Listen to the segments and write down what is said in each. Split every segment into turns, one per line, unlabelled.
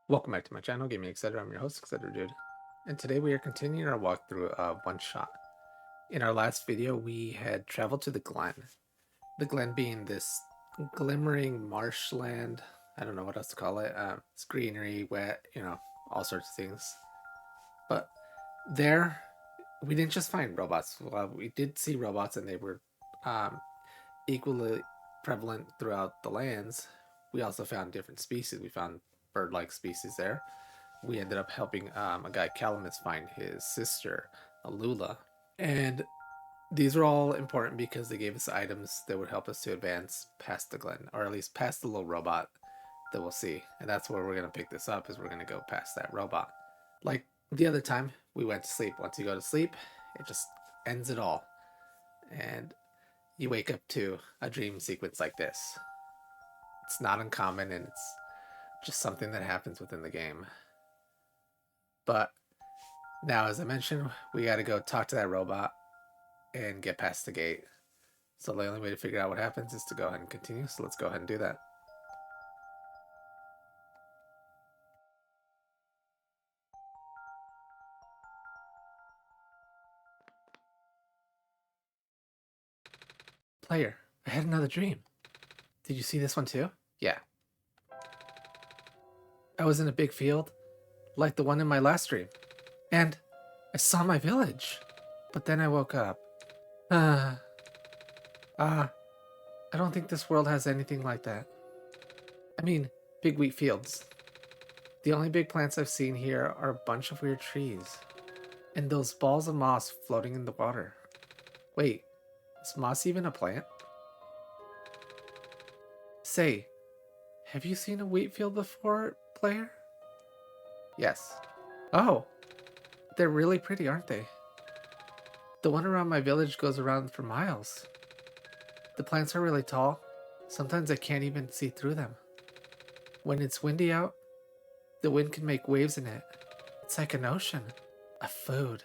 Welcome back to my channel, Gaming Etc. I'm your host, Etc. Dude. And today we are continuing our walkthrough of OneShot. In our last video, we had traveled to the Glen. The Glen being this glimmering marshland. I don't know what else to call it. It's greenery, wet, all sorts of things. But there, we didn't just find robots. Well, we did see robots, and they were equally prevalent throughout the lands. We also found different species. We found bird-like species there. We ended up helping a guy, Calamus, find his sister, Alula. And these were all important because they gave us items that would help us to advance past the Glen, or at least past the little robot that we'll see. And that's where we're going to pick this up, is we're going to go past that robot. Like the other time, we went to sleep. Once you go to sleep, it just ends it all. And you wake up to a dream sequence like this. It's not uncommon, and it's just something that happens within the game. But now, as I mentioned, we got to go talk to that robot and get past the gate. So the only way to figure out what happens is to go ahead and continue. So let's go ahead and do that. Player, I had another dream. Did you see this one too? Yeah. I was in a big field, like the one in my last dream. And I saw my village. But then I woke up. I don't think this world has anything like that. I mean, big wheat fields. The only big plants I've seen here are a bunch of weird trees. And those balls of moss floating in the water. Wait, is moss even a plant? Say, have you seen a wheat field before, player? Yes. Oh, they're really pretty, aren't they? The one around my village goes around for miles. The plants are really tall. Sometimes I can't even see through them. When it's windy out, the wind can make waves in it. It's like an ocean of food.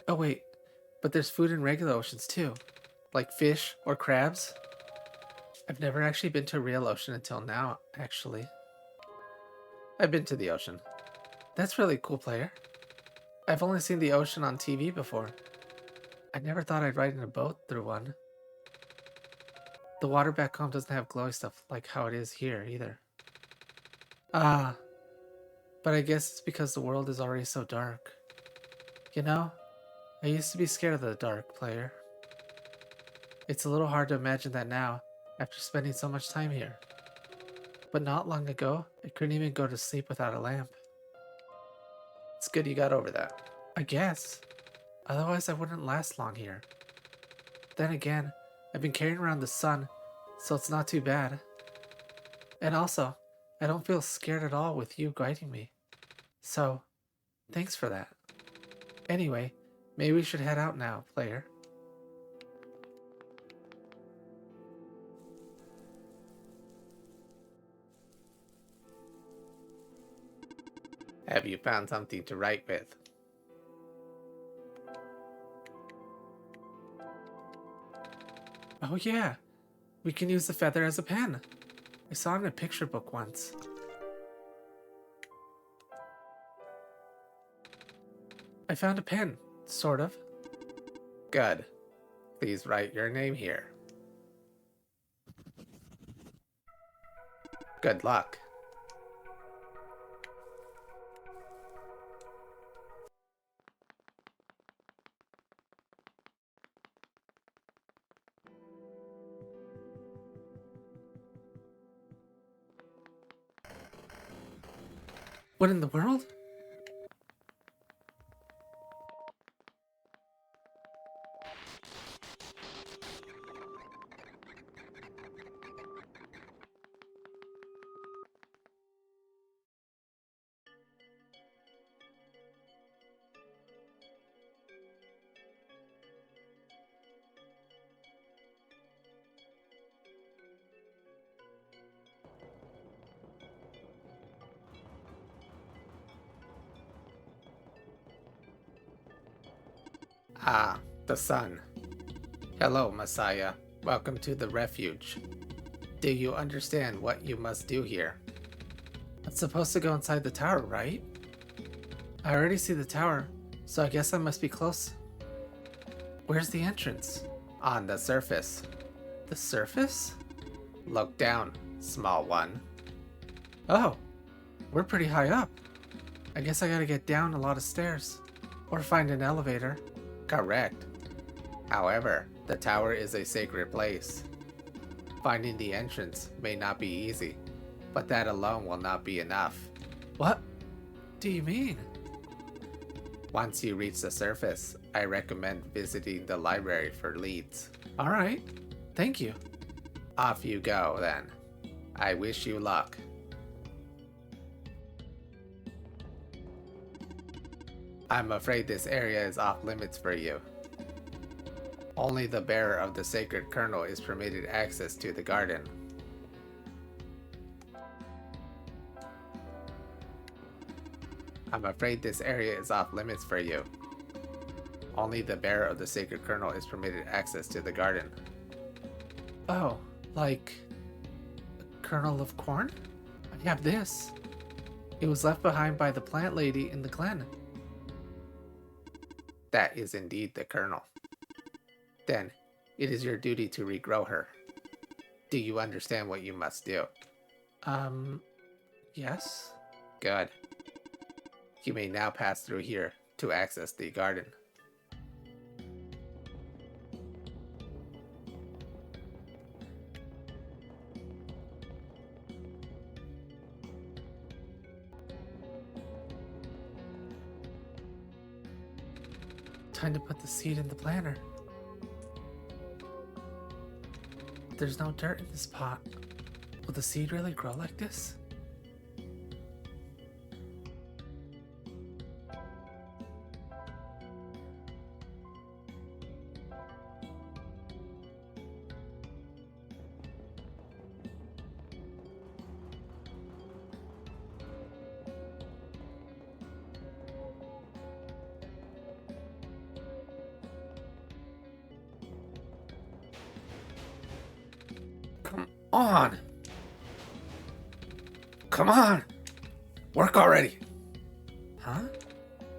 Oh wait, but there's food in regular oceans too, like fish or crabs. I've never actually been to a real ocean until now, actually. I've been to the ocean. That's really cool, player. I've only seen the ocean on TV before. I never thought I'd ride in a boat through one. The water back home doesn't have glowy stuff like how it is here either. Ah, but I guess it's because the world is already so dark. You know, I used to be scared of the dark, player. It's a little hard to imagine that now, after spending so much time here. But not long ago, I couldn't even go to sleep without a lamp. It's good you got over that. I guess. Otherwise I wouldn't last long here. Then again, I've been carrying around the sun, so it's not too bad. And also, I don't feel scared at all with you guiding me. So, thanks for that. Anyway, maybe we should head out now, player. Have you found something to write with? Oh yeah, we can use the feather as a pen. I saw it in a picture book once. I found a pen, sort of. Good. Please write your name here. Good luck. What in the world? Ah, the sun. Hello, Messiah. Welcome to the Refuge. Do you understand what you must do here? It's supposed to go inside the tower, right? I already see the tower, so I guess I must be close. Where's the entrance? On the surface. The surface? Look down, small one. Oh, we're pretty high up. I guess I gotta get down a lot of stairs. Or find an elevator. Correct. However, the tower is a sacred place. Finding the entrance may not be easy, but that alone will not be enough. What do you mean? Once you reach the surface, I recommend visiting the library for leads. Alright, thank you. Off you go, then. I wish you luck. I'm afraid this area is off limits for you. Only the bearer of the sacred kernel is permitted access to the garden. I'm afraid this area is off limits for you. Only the bearer of the sacred kernel is permitted access to the garden. Oh, like a kernel of corn? I have this. It was left behind by the plant lady in the Glen. That is indeed the kernel. Then, it is your duty to regrow her. Do you understand what you must do? Yes? Good. You may now pass through here to access the garden. Time to put the seed in the planter. There's no dirt in this pot. Will the seed really grow like this? On! Come on! Work already! Huh?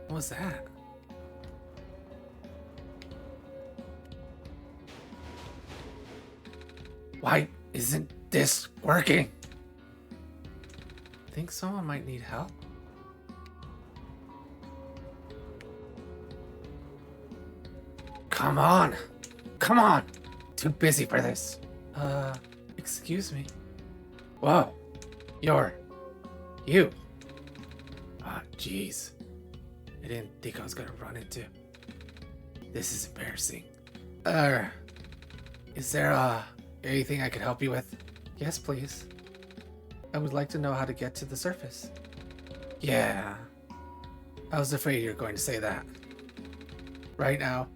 What was that? Why isn't this working? Think someone might need help? Come on! Come on! Too busy for this. Excuse me. Whoa. You. Ah, jeez. I didn't think I was gonna run into. This is embarrassing. Is there, anything I could help you with? Yes, please. I would like to know how to get to the surface. Yeah. I was afraid you were going to say that. Right now,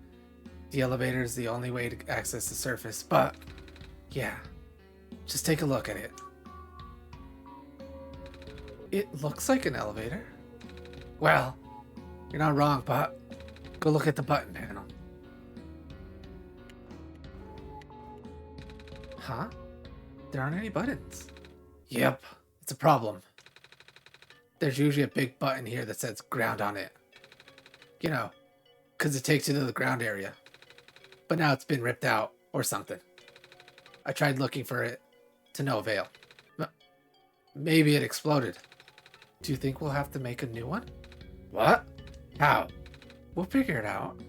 the elevator is the only way to access the surface, but yeah. Just take a look at it. It looks like an elevator. Well, you're not wrong, but go look at the button panel. Huh? There aren't any buttons. Yep, it's a problem. There's usually a big button here that says ground on it. You know, because it takes you to the ground area. But now it's been ripped out or something. I tried looking for it to no avail. Maybe it exploded. Do you think we'll have to make a new one? What? How? We'll figure it out.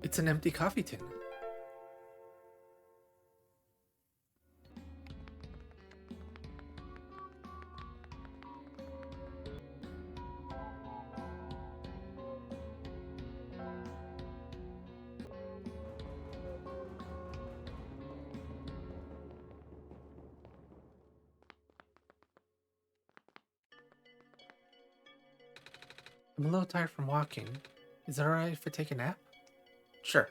It's an empty coffee tin. I'm a little tired from walking. Is it alright if I take a nap? Sure.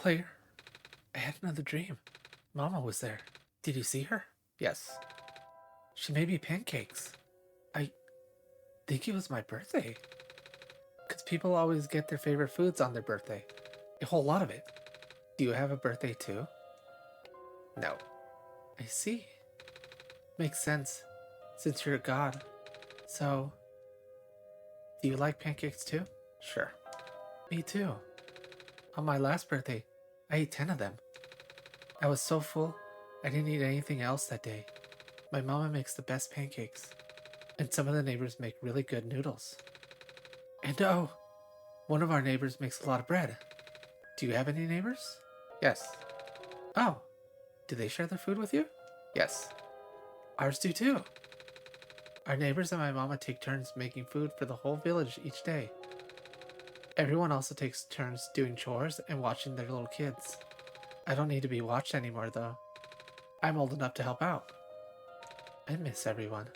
Player, I had another dream. Mama was there. Did you see her? Yes. She made me pancakes. I think it was my birthday. Because people always get their favorite foods on their birthday. A whole lot of it. Do you have a birthday too? No. I see. Makes sense, since you're a god. So, do you like pancakes too? Sure. Me too. On my last birthday, I ate 10 of them. I was so full, I didn't eat anything else that day. My mama makes the best pancakes, and some of the neighbors make really good noodles. And oh, one of our neighbors makes a lot of bread. Do you have any neighbors? Yes. Oh, do they share their food with you? Yes. Ours do too. Our neighbors and my mama take turns making food for the whole village each day. Everyone also takes turns doing chores and watching their little kids. I don't need to be watched anymore though. I'm old enough to help out. I miss everyone.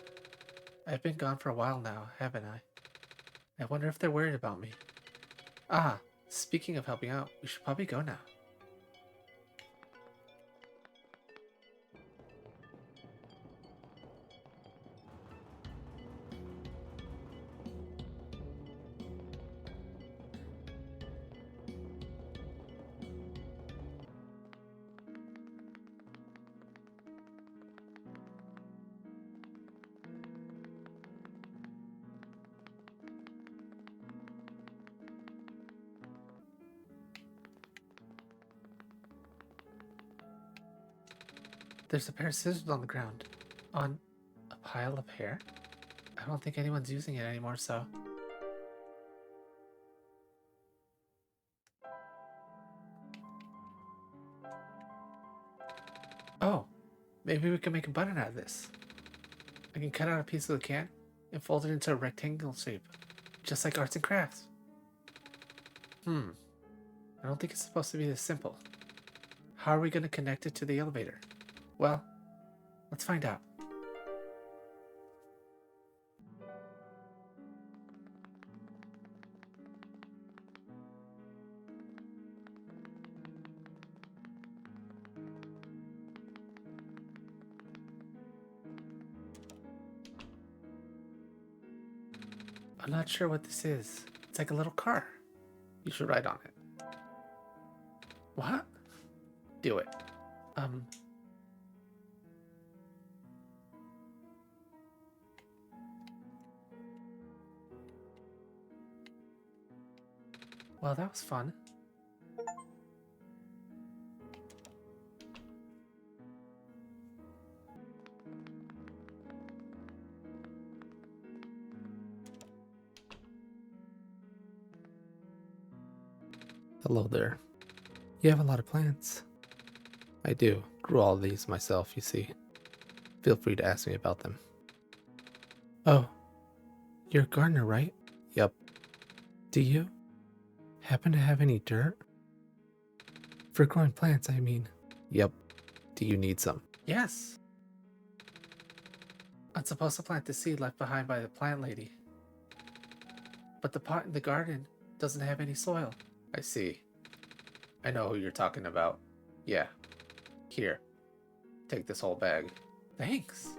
I've been gone for a while now, haven't I? I wonder if they're worried about me. Ah, speaking of helping out, we should probably go now. There's a pair of scissors on the ground. On a pile of hair? I don't think anyone's using it anymore, so... Oh, maybe we can make a button out of this. I can cut out a piece of the can and fold it into a rectangle shape, just like arts and crafts. I don't think it's supposed to be this simple. How are we going to connect it to the elevator? Well, let's find out. I'm not sure what this is. It's like a little car. You should ride on it. What? Do it. Well, that was fun. Hello there. You have a lot of plants. I do. Grew all these myself, you see. Feel free to ask me about them. Oh, you're a gardener, right? Yep. Do you happen to have any dirt? For growing plants, I mean. Yep. Do you need some? Yes. I'm supposed to plant the seed left behind by the plant lady. But the pot in the garden doesn't have any soil. I see. I know who you're talking about. Yeah. Here. Take this whole bag. Thanks.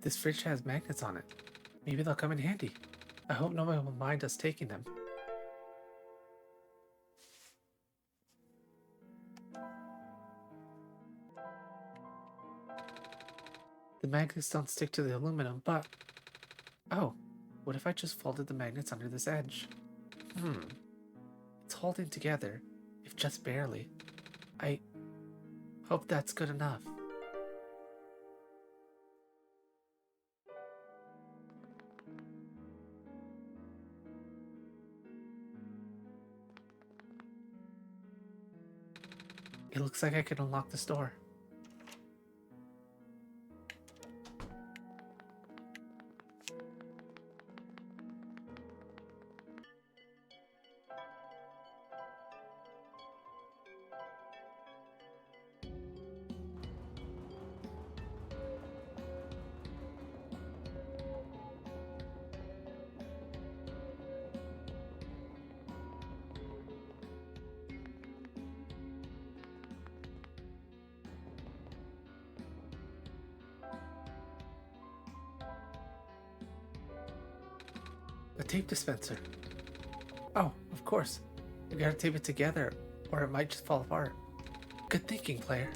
This fridge has magnets on it. Maybe they'll come in handy. I hope no one will mind us taking them. The magnets don't stick to the aluminum, but... Oh, what if I just folded the magnets under this edge? It's holding together, if just barely. I hope that's good enough. It looks like I can unlock this door. A tape dispenser. Oh, of course. You gotta tape it together, or it might just fall apart. Good thinking, player.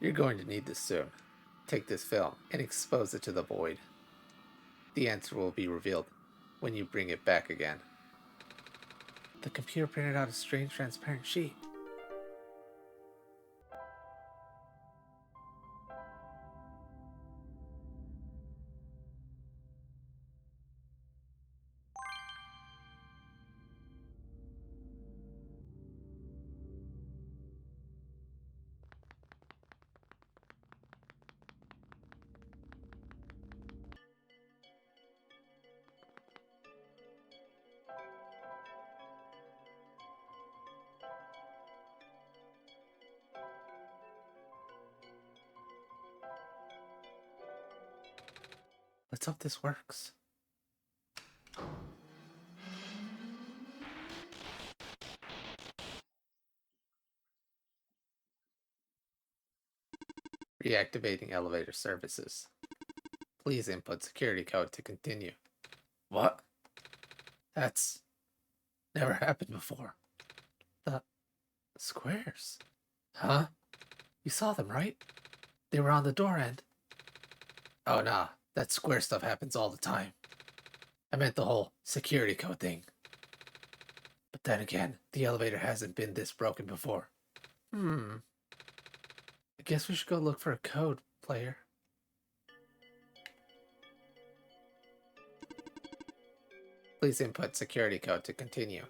You're going to need this soon. Take this film and expose it to the void. The answer will be revealed when you bring it back again. The computer printed out a strange transparent sheet. Let's hope this works. Reactivating elevator services. Please input security code to continue. What? That's never happened before. The squares. Huh? You saw them, right? They were on the door end. Oh, nah. That square stuff happens all the time. I meant the whole security code thing. But then again, the elevator hasn't been this broken before. I guess we should go look for a code, player. Please input security code to continue.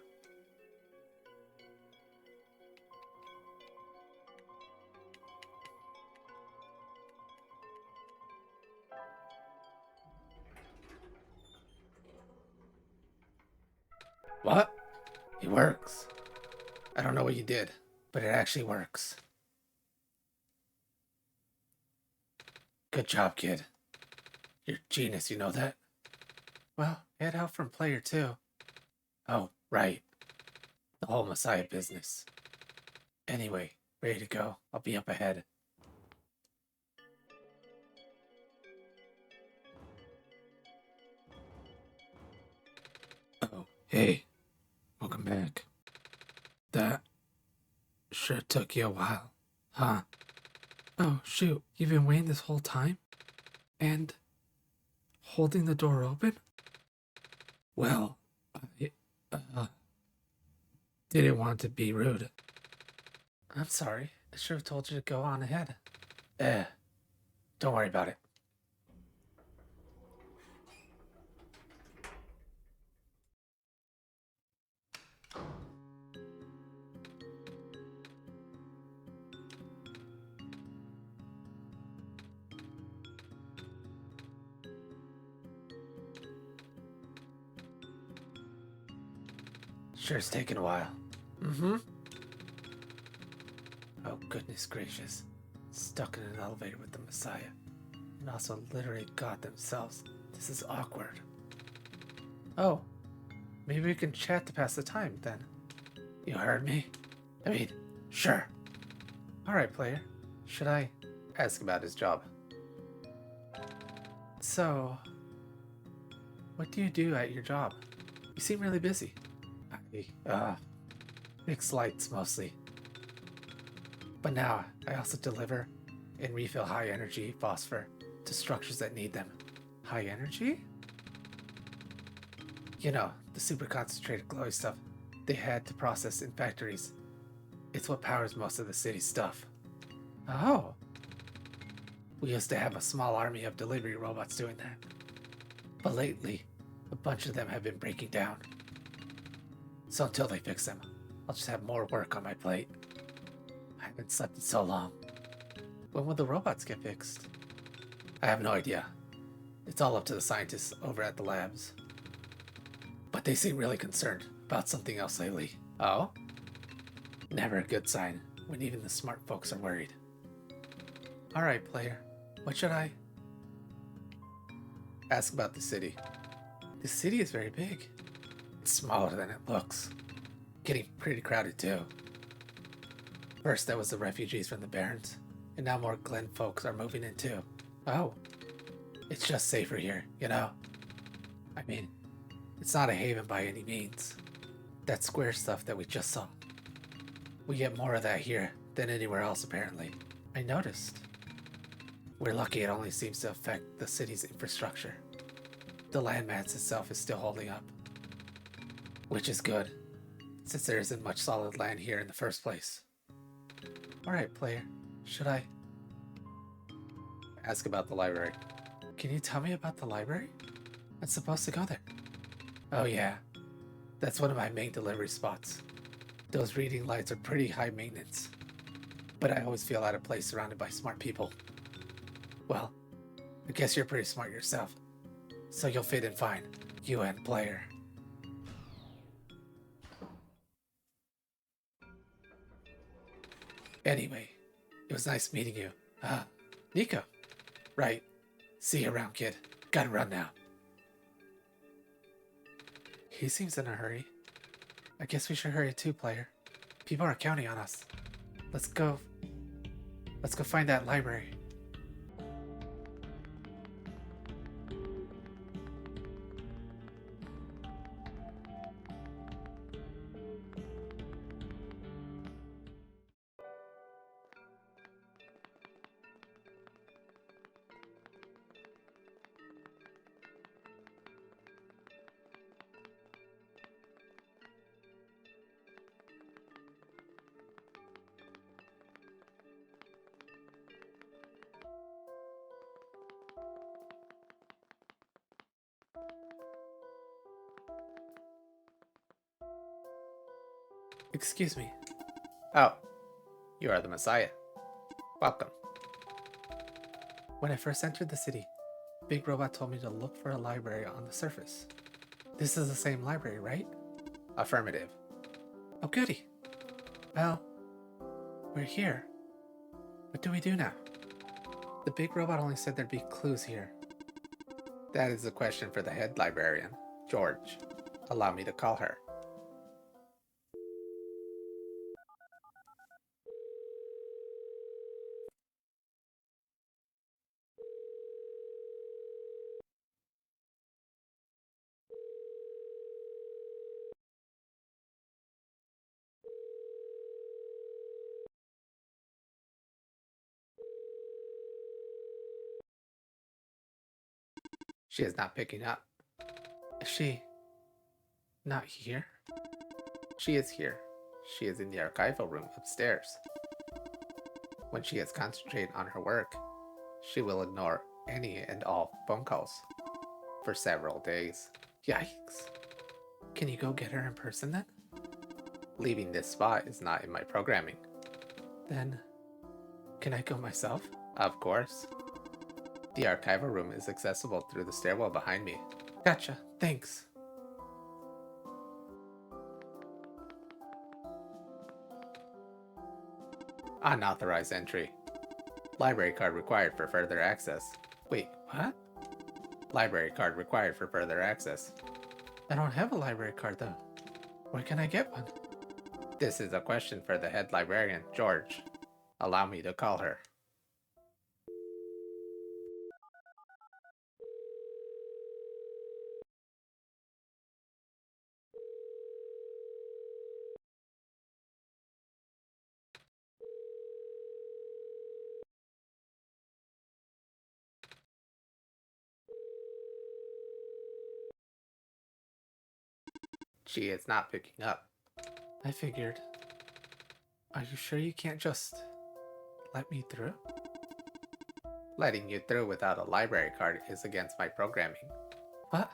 What? It works. I don't know what you did, but it actually works. Good job, kid. You're a genius, you know that? Well, I had help from player too. Oh, right. The whole Messiah business. Anyway, ready to go. I'll be up ahead. Oh, hey. Welcome back. That sure took you a while, huh? Oh, shoot. You've been waiting this whole time? And holding the door open? Well, I, didn't want to be rude. I'm sorry. I should have told you to go on ahead. Don't worry about it. Sure, it's taken a while. Oh, goodness gracious. Stuck in an elevator with the Messiah. And also literally God themselves. This is awkward. Oh, maybe we can chat to pass the time then. You heard me? I mean, sure. Alright, player. Should I ask about his job? So, what do you do at your job? You seem really busy. Fix lights mostly. But now, I also deliver and refill high energy phosphor to structures that need them. High energy? You know, the super concentrated glowy stuff they had to process in factories. It's what powers most of the city's stuff. Oh. We used to have a small army of delivery robots doing that. But lately, a bunch of them have been breaking down. So until they fix them, I'll just have more work on my plate. I haven't slept in so long. When will the robots get fixed? I have no idea. It's all up to the scientists over at the labs. But they seem really concerned about something else lately. Oh? Never a good sign when even the smart folks are worried. Alright, player. What should I ask about the city? The city is very big. It's smaller than it looks. Getting pretty crowded too. First there was the refugees from the barrens, and now more Glen folks are moving in too. Oh, it's just safer here, you know? I mean, it's not a haven by any means. That square stuff that we just saw. We get more of that here than anywhere else apparently. I noticed. We're lucky it only seems to affect the city's infrastructure. The landmass itself is still holding up. Which is good, since there isn't much solid land here in the first place. Alright, player. Should I ask about the library? Can you tell me about the library? I'm supposed to go there. Oh yeah, that's one of my main delivery spots. Those reading lights are pretty high maintenance, but I always feel out of place surrounded by smart people. Well, I guess you're pretty smart yourself, so you'll fit in fine, you and player. Anyway, it was nice meeting you. Nico. Right. See you around, kid. Gotta run now. He seems in a hurry. I guess we should hurry too, player. People are counting on us. Let's go find that library. Excuse me. Oh, you are the Messiah. Welcome. When I first entered the city, Big Robot told me to look for a library on the surface. This is the same library, right? Affirmative. Oh, goody. Well, we're here. What do we do now? The Big Robot only said there'd be clues here. That is a question for the head librarian, George. Allow me to call her. She is not picking up. Is she not here? She is here. She is in the archival room upstairs. When she is concentrating on her work, she will ignore any and all phone calls for several days. Yikes. Can you go get her in person then? Leaving this spot is not in my programming. Then, can I go myself? Of course. The archival room is accessible through the stairwell behind me. Gotcha, thanks. Unauthorized entry. Library card required for further access. Wait, what? Library card required for further access. I don't have a library card though. Where can I get one? This is a question for the head librarian, George. Allow me to call her. She is not picking up. I figured. Are you sure you can't just let me through? Letting you through without a library card is against my programming. What?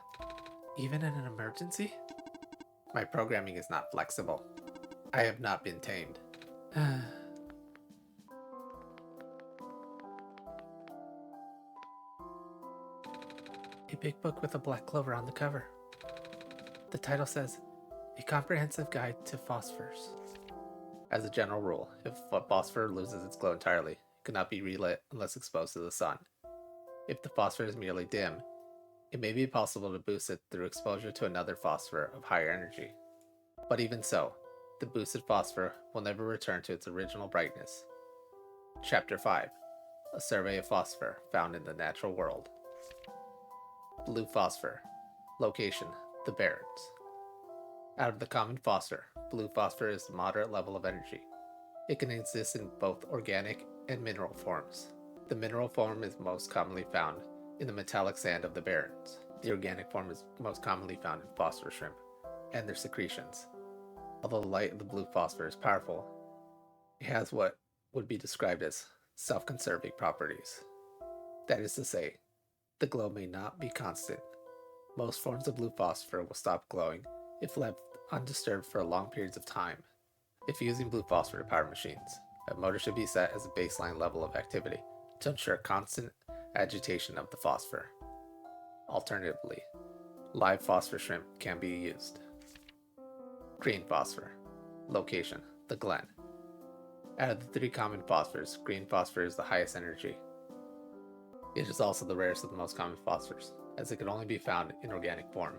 Even in an emergency? My programming is not flexible. I have not been tamed. A big book with a black clover on the cover. The title says, A Comprehensive Guide to Phosphors. As a general rule, if a phosphor loses its glow entirely, it cannot be relit unless exposed to the sun. If the phosphor is merely dim, It may be possible to boost it through exposure to another phosphor of higher energy. But even so, the boosted phosphor will never return to its original brightness. Chapter 5. A survey of phosphor found in the natural world. Blue phosphor. Location: the barrens. Out of the common phosphor, blue phosphor is a moderate level of energy. It can exist in both organic and mineral forms. The mineral form is most commonly found in the metallic sand of the barrens. The organic form is most commonly found in phosphor shrimp and their secretions. Although the light of the blue phosphor is powerful, it has what would be described as self-conserving properties. That is to say, the glow may not be constant. Most forms of blue phosphor will stop glowing if left undisturbed for long periods of time. If using blue phosphor to power machines, a motor should be set as a baseline level of activity to ensure constant agitation of the phosphor. Alternatively, live phosphor shrimp can be used. Green phosphor. Location: the Glen. Out of the three common phosphors, green phosphor is the highest energy. It is also the rarest of the most common phosphors, as it can only be found in organic form.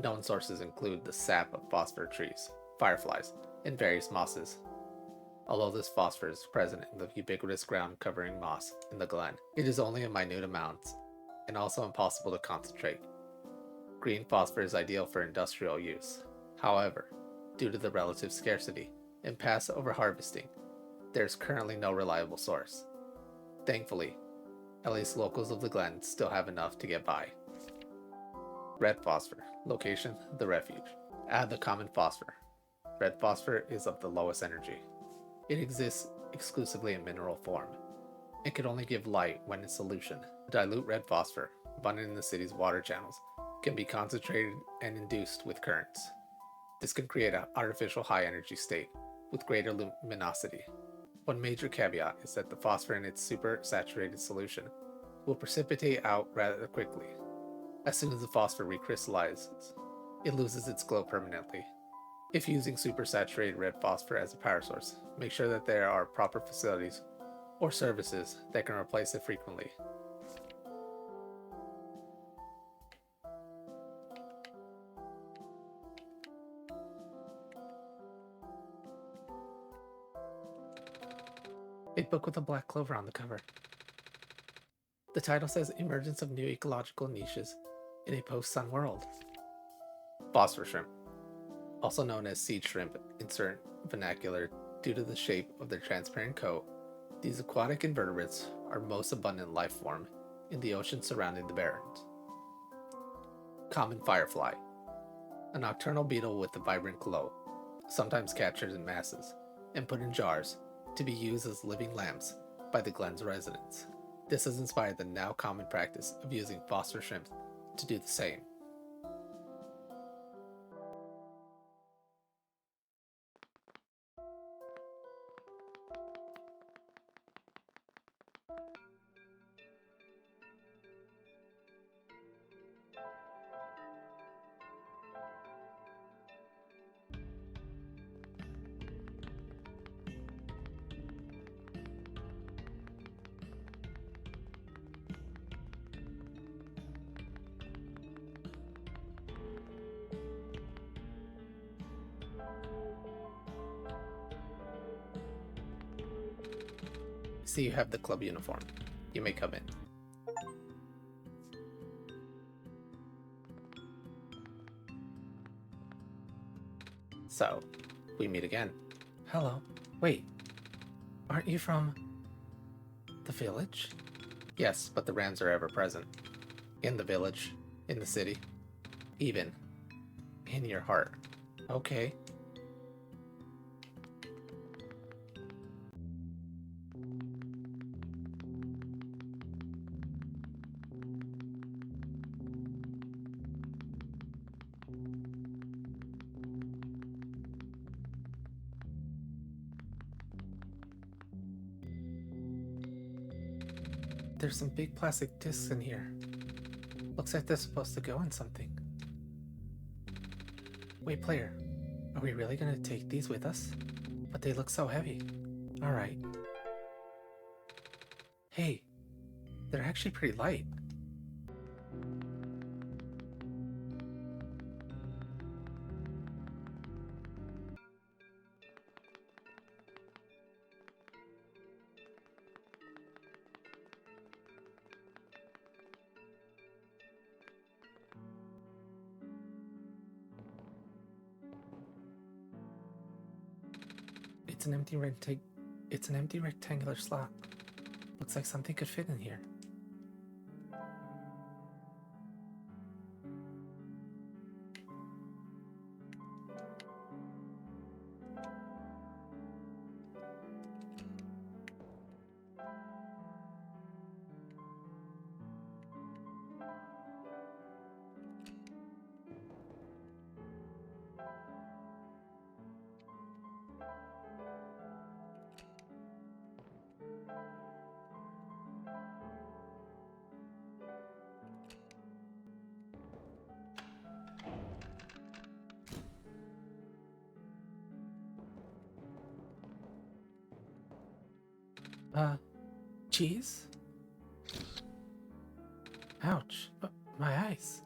Known sources include the sap of phosphor trees, fireflies, and various mosses. Although this phosphor is present in the ubiquitous ground-covering moss in the Glen, it is only in minute amounts and also impossible to concentrate. Green phosphor is ideal for industrial use. However, due to the relative scarcity and past overharvesting, there is currently no reliable source. Thankfully, at least locals of the Glen still have enough to get by. Red phosphor. Location: the Refuge. Out of the common phosphor, red phosphor is of the lowest energy. It exists exclusively in mineral form. It can only give light when in solution. Dilute red phosphor, abundant in the city's water channels, can be concentrated and induced with currents. This can create an artificial high energy state with greater luminosity. One major caveat is that the phosphor in its supersaturated solution will precipitate out rather quickly. As soon as the phosphor recrystallizes, it loses its glow permanently. If using supersaturated red phosphor as a power source, make sure that there are proper facilities or services that can replace it frequently. A book with a black clover on the cover. The title says Emergence of New Ecological Niches in a Post-Sun World. Phosphor shrimp, also known as seed shrimp in certain vernacular due to the shape of their transparent coat, these aquatic invertebrates are most abundant life form in the ocean surrounding the barrens. Common firefly, a nocturnal beetle with a vibrant glow, sometimes captured in masses and put in jars to be used as living lamps by the Glen's residents. This has inspired the now common practice of using phosphor shrimp to do the same. See, you have the club uniform. You may come in. So, we meet again. Hello. Wait, aren't you from the village? Yes, but the Rams are ever present. In the village, in the city, even in your heart. Okay. There's some big plastic discs in here. Looks like they're supposed to go in something. Wait, player, are we really gonna take these with us? But they look so heavy. Alright. Hey, they're actually pretty light. It's an empty rectangular slot. Looks like something could fit in here. Cheese? Ouch, my eyes.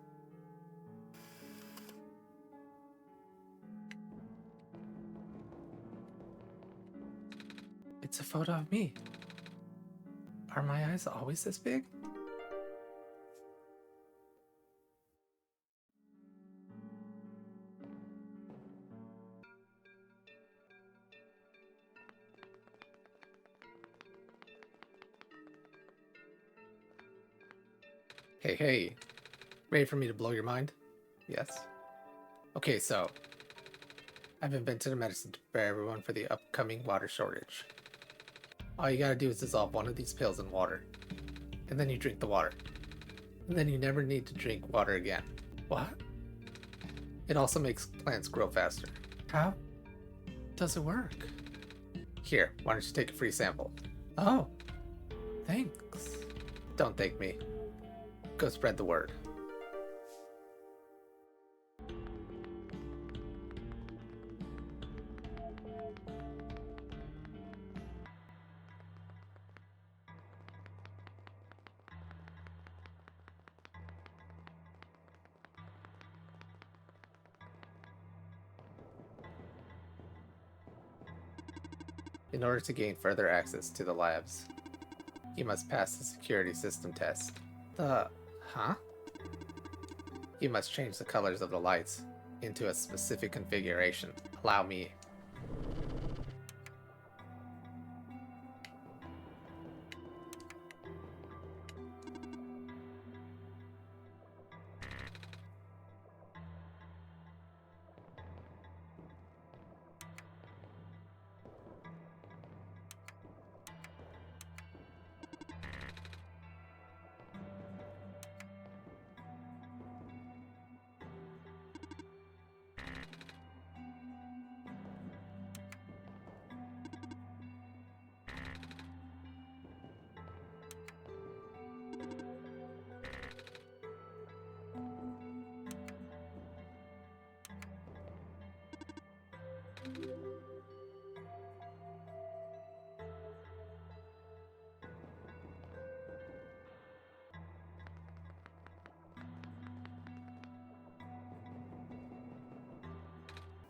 It's a photo of me. Are my eyes always this big? Hey, ready for me to blow your mind? Yes. Okay, so I've invented a medicine to prepare everyone for the upcoming water shortage. All you gotta do is dissolve one of these pills in water, and then you drink the water. And then you never need to drink water again. What? It also makes plants grow faster. How does it work? Here, why don't you take a free sample? Oh, thanks. Don't thank me. Go spread the word. In order to gain further access to the labs, you must pass the security system test. Huh? You must change the colors of the lights into a specific configuration. Allow me.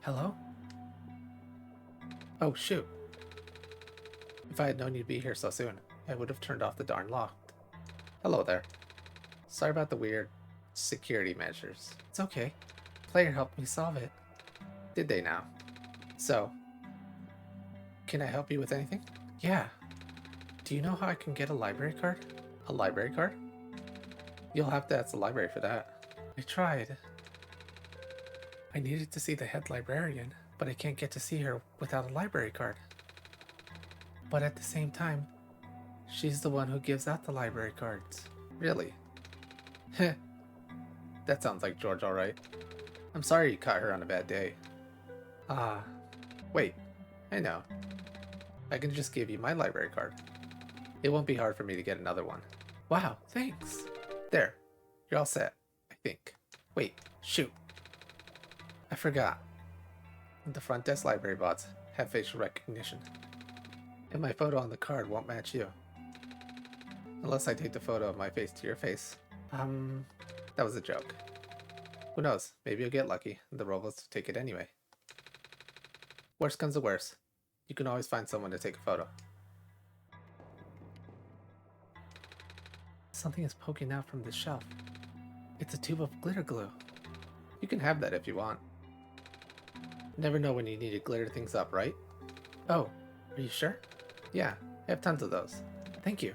Hello? Oh, shoot. If I had known you'd be here so soon, I would have turned off the darn lock. Hello there. Sorry about the weird security measures. It's okay. Player helped me solve it. Did they now? So, can I help you with anything? Yeah. Do you know how I can get a library card? A library card? You'll have to ask the library for that. I tried. I needed to see the head librarian, but I can't get to see her without a library card. But at the same time, she's the one who gives out the library cards. Really? Heh. That sounds like George, alright. I'm sorry you caught her on a bad day. Wait. I know. I can just give you my library card. It won't be hard for me to get another one. Wow, thanks. There. You're all set, I think. Wait, shoot. I forgot. The front desk library bots have facial recognition. And my photo on the card won't match you. Unless I take the photo of my face to your face. That was a joke. Who knows, maybe you'll get lucky and the robots take it anyway. Worst comes to worst, you can always find someone to take a photo. Something is poking out from the shelf. It's a tube of glitter glue. You can have that if you want. Never know when you need to glitter things up, right? Oh, Are you sure? Yeah, I have tons of those. Thank you.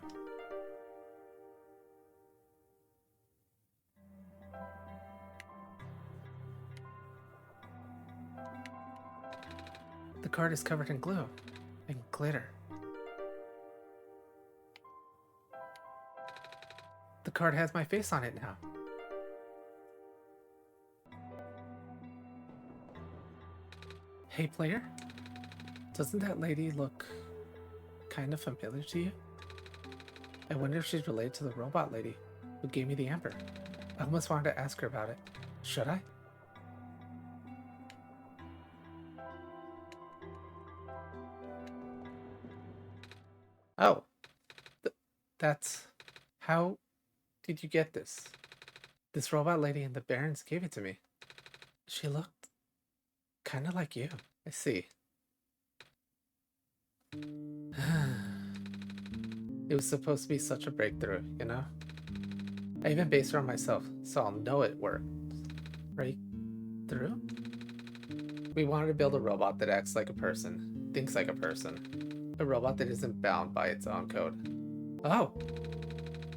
The card is covered in glue and glitter. The card has my face on it now. Hey, player? Doesn't that lady look kind of familiar to you? I wonder if she's related to the robot lady who gave me the amber. I almost wanted to ask her about it. Should I? Oh. That's... How did you get this? This robot lady in the Barrens gave it to me. She looked kind of like you. I see. It was supposed to be such a breakthrough, you know? I even based it on myself, so I'll know it worked. Breakthrough? We wanted to build a robot that acts like a person, thinks like a person. A robot that isn't bound by its own code. Oh!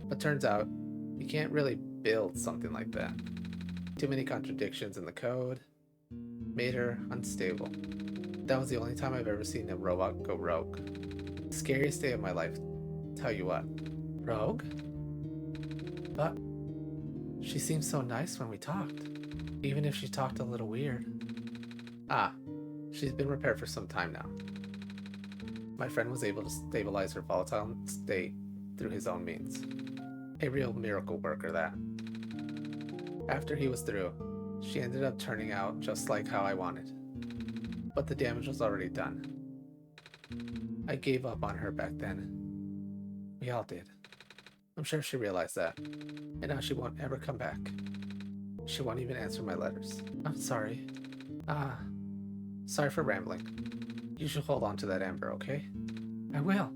But turns out, you can't really build something like that. Too many contradictions in the code. Made her unstable. That was the only time I've ever seen a robot go rogue. Scariest day of my life. Tell you what. Rogue? But she seemed so nice when we talked. Even if she talked a little weird. Ah, she's been repaired for some time now. My friend was able to stabilize her volatile state through his own means. A real miracle worker, that. After he was through, she ended up turning out just like how I wanted. But the damage was already done. I gave up on her back then. We all did. I'm sure she realized that. And now she won't ever come back. She won't even answer my letters. I'm sorry. Sorry for rambling. You should hold on to that amber, okay? I will.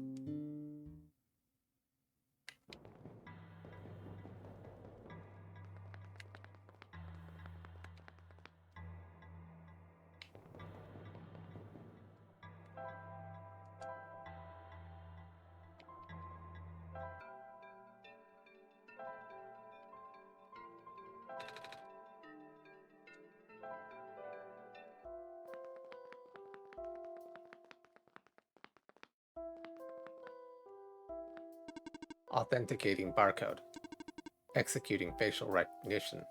Authenticating barcode. Executing facial recognition.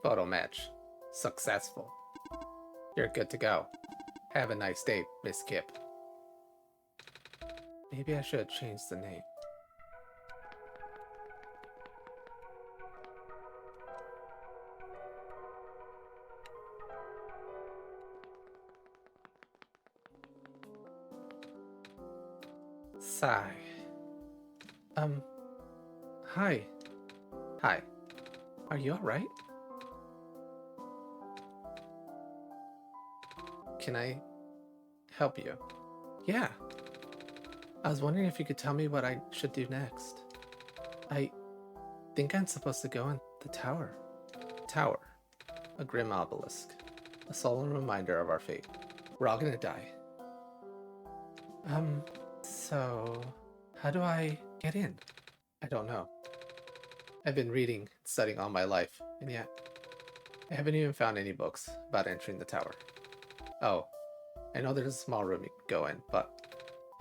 Photo match. Successful. You're good to go. Have a nice day, Miss Kip. Maybe I should change the name. Sigh. Hi. Hi. Are you alright? Can I help you? Yeah. I was wondering if you could tell me what I should do next. I think I'm supposed to go in the tower. Tower. A grim obelisk. A solemn reminder of our fate. We're all gonna die. So... how do I get in? I don't know. I've been reading and studying all my life, and yet I haven't even found any books about entering the tower. Oh, I know there's a small room you can go in, but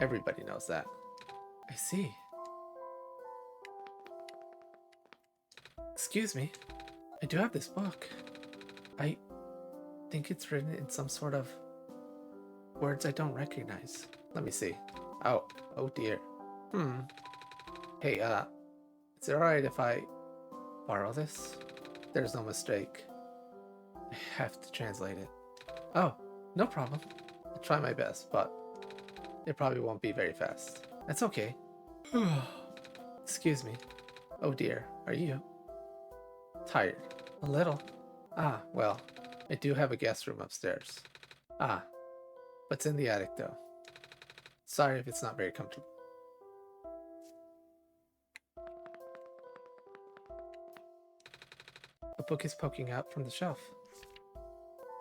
everybody knows that. I see. Excuse me. I do have this book. I think it's written in some sort of words I don't recognize. Let me see. Oh dear. Hey, is it alright if I borrow this? There's no mistake. I have to translate it. Oh, no problem. I'll try my best, but it probably won't be very fast. That's okay. Excuse me. Oh dear, are you? Tired? A little. Ah, well, I do have a guest room upstairs. Ah, but it's in the attic though. Sorry if it's not very comfortable. A book is poking out from the shelf.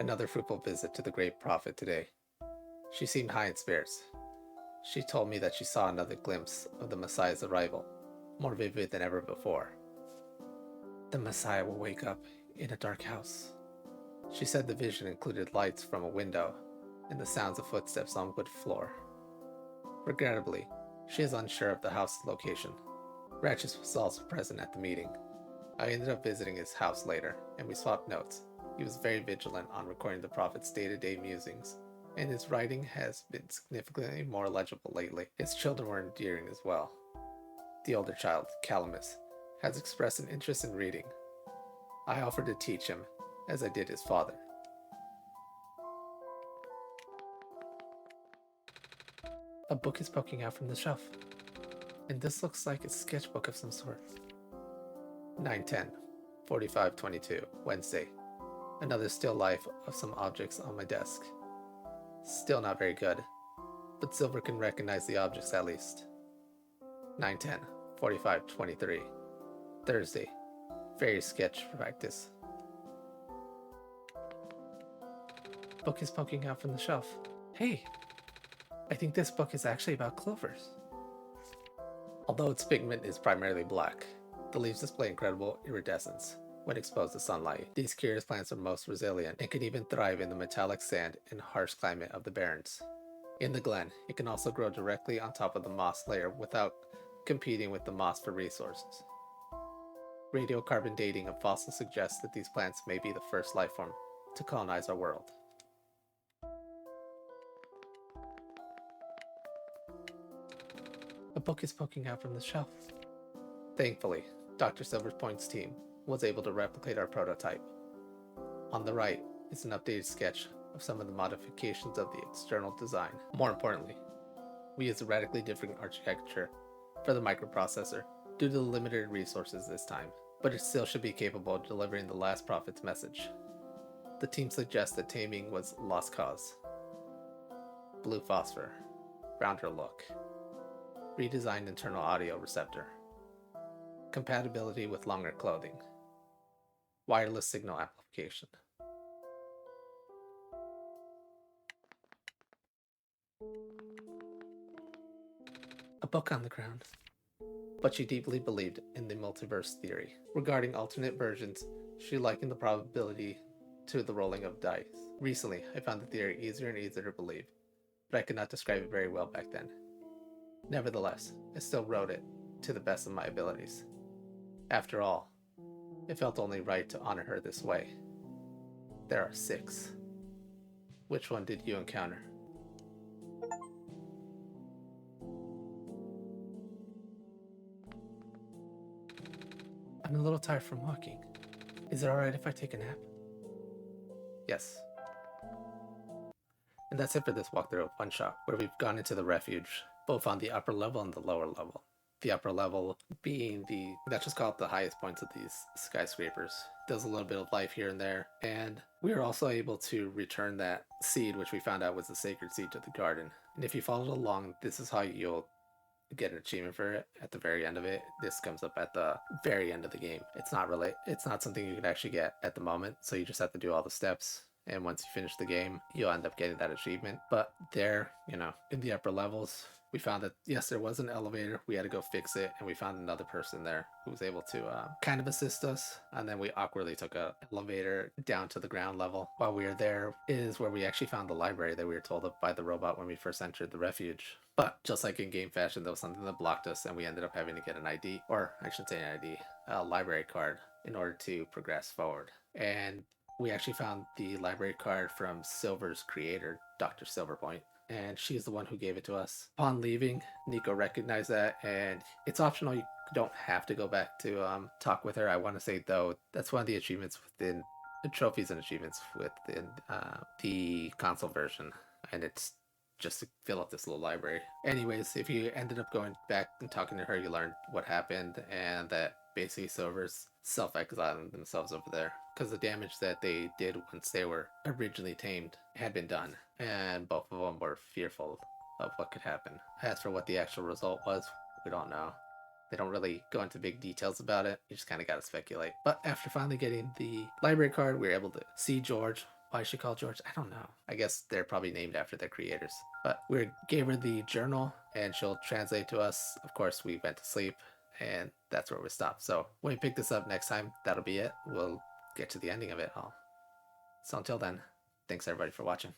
Another fruitful visit to the great prophet today. She seemed high in spirits. She told me that she saw another glimpse of the Messiah's arrival, more vivid than ever before. The Messiah will wake up in a dark house. She said the vision included lights from a window and the sounds of footsteps on wood floor. Regrettably, she is unsure of the house's location. Ratchis was also present at the meeting. I ended up visiting his house later, and we swapped notes. He was very vigilant on recording the prophet's day-to-day musings, and his writing has been significantly more legible lately. His children were endearing as well. The older child, Calamus, has expressed an interest in reading. I offered to teach him, as I did his father. A book is poking out from the shelf, and this looks like a sketchbook of some sort. 9:10, 45:22, Wednesday. Another still life of some objects on my desk. Still not very good, but Silver can recognize the objects at least. 9:10, 45:23, Thursday. Very sketch practice. Book is poking out from the shelf. Hey, I think this book is actually about clovers. Although its pigment is primarily black, the leaves display incredible iridescence when exposed to sunlight. These curious plants are most resilient and can even thrive in the metallic sand and harsh climate of the barrens. In the Glen, it can also grow directly on top of the moss layer without competing with the moss for resources. Radiocarbon dating of fossils suggests that these plants may be the first life form to colonize our world. A book is poking out from the shelf. Thankfully, Dr. Silverpoint's team was able to replicate our prototype. On the right is an updated sketch of some of the modifications of the external design. More importantly, we used a radically different architecture for the microprocessor due to the limited resources this time, but it still should be capable of delivering the last prophet's message. The team suggests that taming was a lost cause. Blue phosphor, rounder look, redesigned internal audio receptor, compatibility with longer clothing, wireless signal application. A book on the ground. But she deeply believed in the multiverse theory. Regarding alternate versions, she likened the probability to the rolling of dice. Recently, I found the theory easier and easier to believe, but I could not describe it very well back then. Nevertheless, I still wrote it to the best of my abilities. After all, it felt only right to honor her this way. There are 6. Which one did you encounter? I'm a little tired from walking. Is it alright if I take a nap? Yes. And that's it for this walkthrough of OneShot, where we've gone into the Refuge, both on the upper level and the lower level. The upper level being let's just call it the highest points of these skyscrapers. There's a little bit of life here and there, and we were also able to return that seed, which we found out was the sacred seed to the garden. And if you followed along, this is how you'll get an achievement for it at the very end of it. This comes up at the very end of the game. It's not something you can actually get at the moment, so you just have to do all the steps, and once you finish the game you'll end up getting that achievement. But there, in the upper levels, we found that yes, there was an elevator. We had to go fix it, and we found another person there who was able to kind of assist us, and then we awkwardly took a elevator down to the ground level. While we were there is where we actually found the library that we were told of by the robot when we first entered the Refuge. But just like in game fashion, there was something that blocked us, and we ended up having to get an ID, or I shouldn't say an ID, a library card, in order to progress forward. And we actually found the library card from Silver's creator, Dr. Silverpoint, and she's the one who gave it to us. Upon leaving, Nico recognized that, and it's optional. You don't have to go back to talk with her. I want to say, though, that's one of the achievements within the trophies and achievements within the console version, and it's just to fill up this little library. Anyways, if you ended up going back and talking to her, you learned what happened, and that basically Silver's self-exiling themselves over there, because the damage that they did once they were originally tamed had been done, and both of them were fearful of what could happen. As for what the actual result was, we don't know. They don't really go into big details about it. You just kind of got to speculate. But after finally getting the library card, we were able to see George, Why is she called George? I don't know. I guess they're probably named after their creators. But we gave her the journal and she'll translate to us. Of course, we went to sleep and that's where we stopped. So when we pick this up next time, that'll be it. We'll get to the ending of it all. So until then, thanks everybody for watching.